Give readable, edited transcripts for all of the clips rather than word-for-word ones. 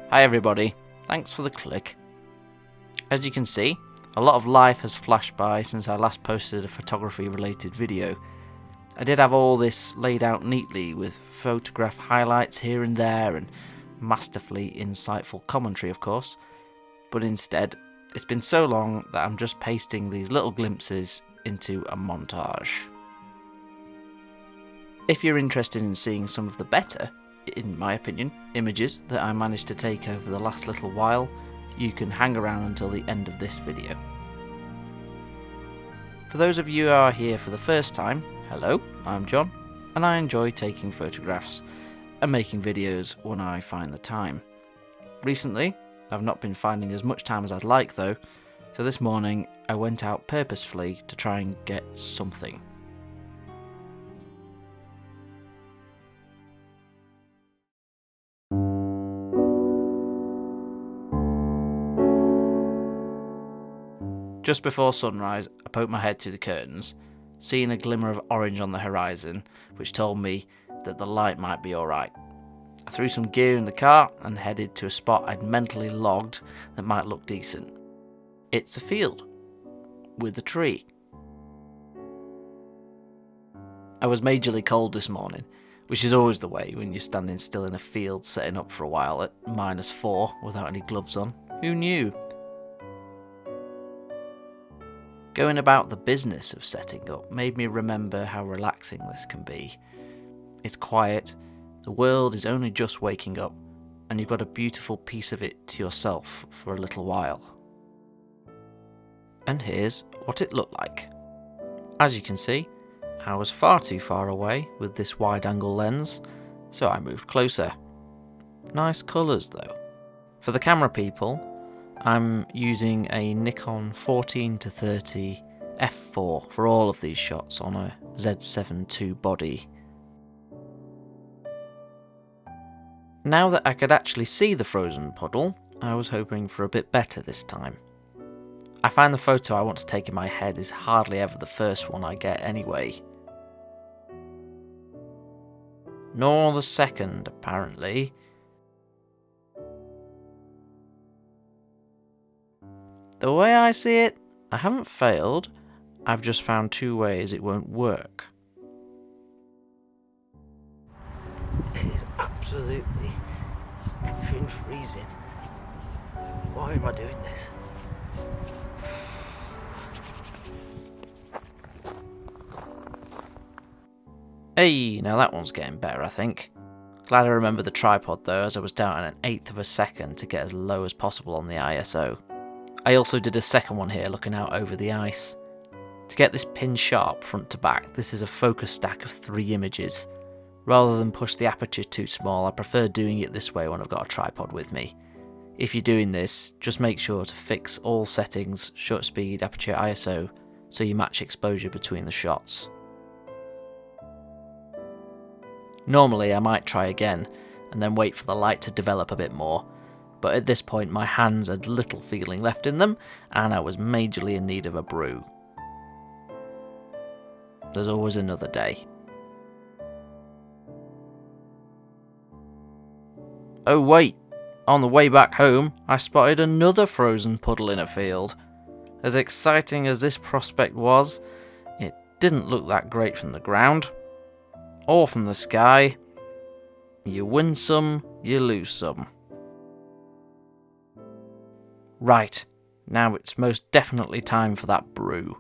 Hi everybody, thanks for the click. As you can see, a lot of life has flashed by since I last posted a photography related video. I did have all this laid out neatly with photograph highlights here and there and masterfully insightful commentary of course, but instead it's been so long that I'm just pasting these little glimpses into a montage. If you're interested in seeing some of the better, in my opinion, images that I managed to take over the last little while, you can hang around until the end of this video. For those of you who are here for the first time, hello, I'm John, and I enjoy taking photographs and making videos when I find the time. Recently, I've not been finding as much time as I'd like though, so this morning I went out purposefully to try and get something. Just before sunrise, I poked my head through the curtains, seeing a glimmer of orange on the horizon, which told me that the light might be alright. I threw some gear in the car and headed to a spot I'd mentally logged that might look decent. It's a field, with a tree. I was majorly cold this morning, which is always the way when you're standing still in a field setting up for a while at -4 without any gloves on. Who knew? Going about the business of setting up made me remember how relaxing this can be. It's quiet, the world is only just waking up, and you've got a beautiful piece of it to yourself for a little while. And here's what it looked like. As you can see, I was far too far away with this wide-angle lens, so I moved closer. Nice colours though. For the camera people, I'm using a Nikon 14-30 f4 for all of these shots on a Z7 II body. Now that I could actually see the frozen puddle, I was hoping for a bit better this time. I find the photo I want to take in my head is hardly ever the first one I get anyway. Nor the second, apparently. The way I see it, I haven't failed, I've just found two ways it won't work. It is absolutely effing freezing. Why am I doing this? Hey, now that one's getting better I think. Glad I remember the tripod though, as I was down at 1/8 of a second to get as low as possible on the ISO. I also did a second one here looking out over the ice. To get this pin sharp front to back, this is a focus stack of 3 images. Rather than push the aperture too small, I prefer doing it this way when I've got a tripod with me. If you're doing this, just make sure to fix all settings, shutter speed, aperture, ISO, so you match exposure between the shots. Normally I might try again, and then wait for the light to develop a bit more, but at this point my hands had little feeling left in them, and I was majorly in need of a brew. There's always another day. Oh wait, on the way back home I spotted another frozen puddle in a field. As exciting as this prospect was, it didn't look that great from the ground, or from the sky. You win some, you lose some. Right, now it's most definitely time for that brew.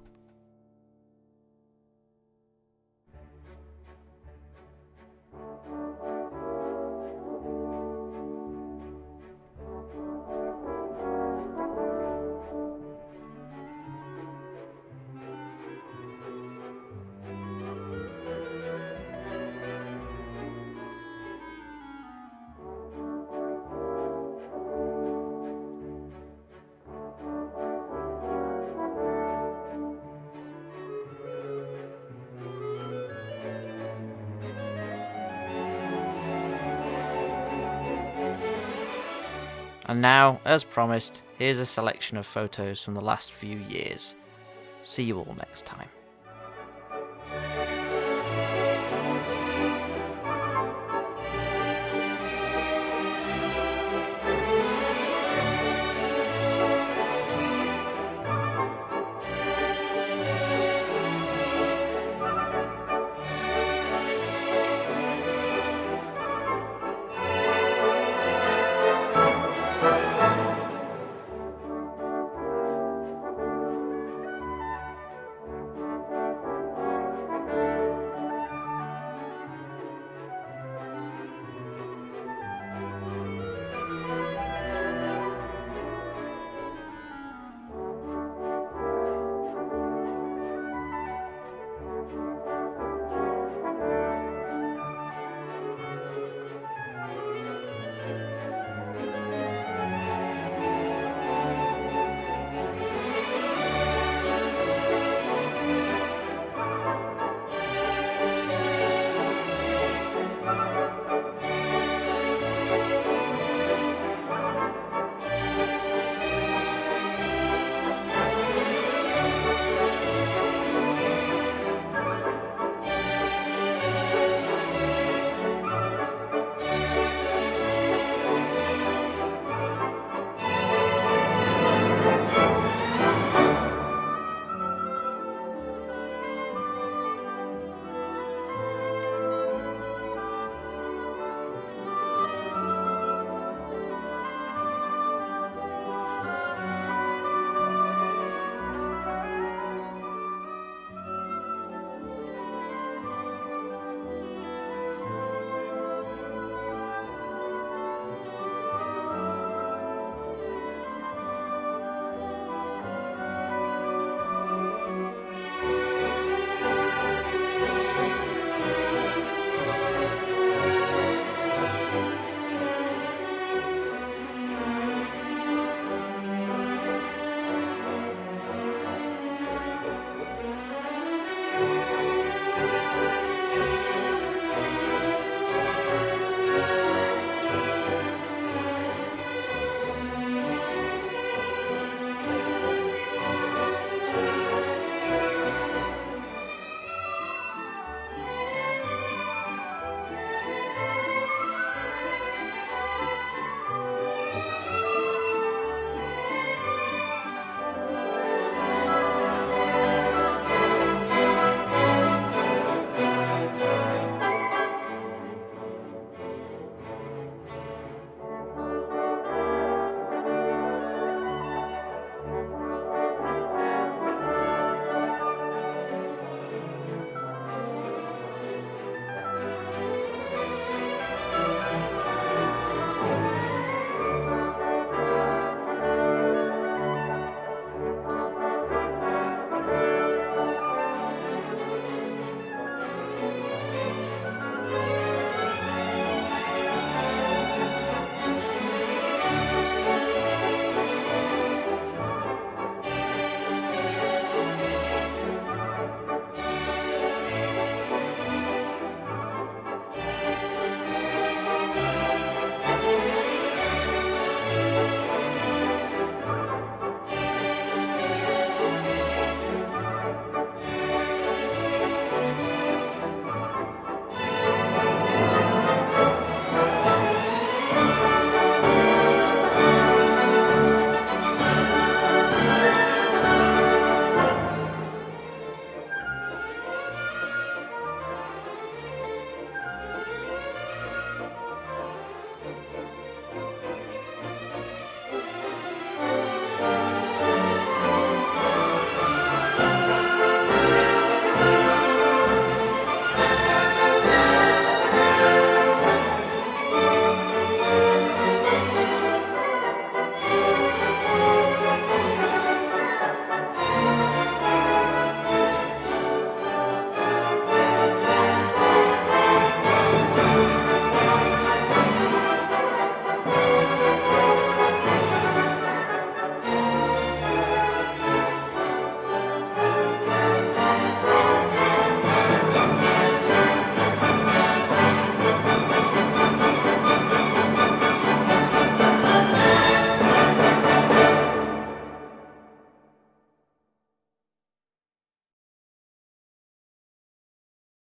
And now, as promised, here's a selection of photos from the last few years. See you all next time.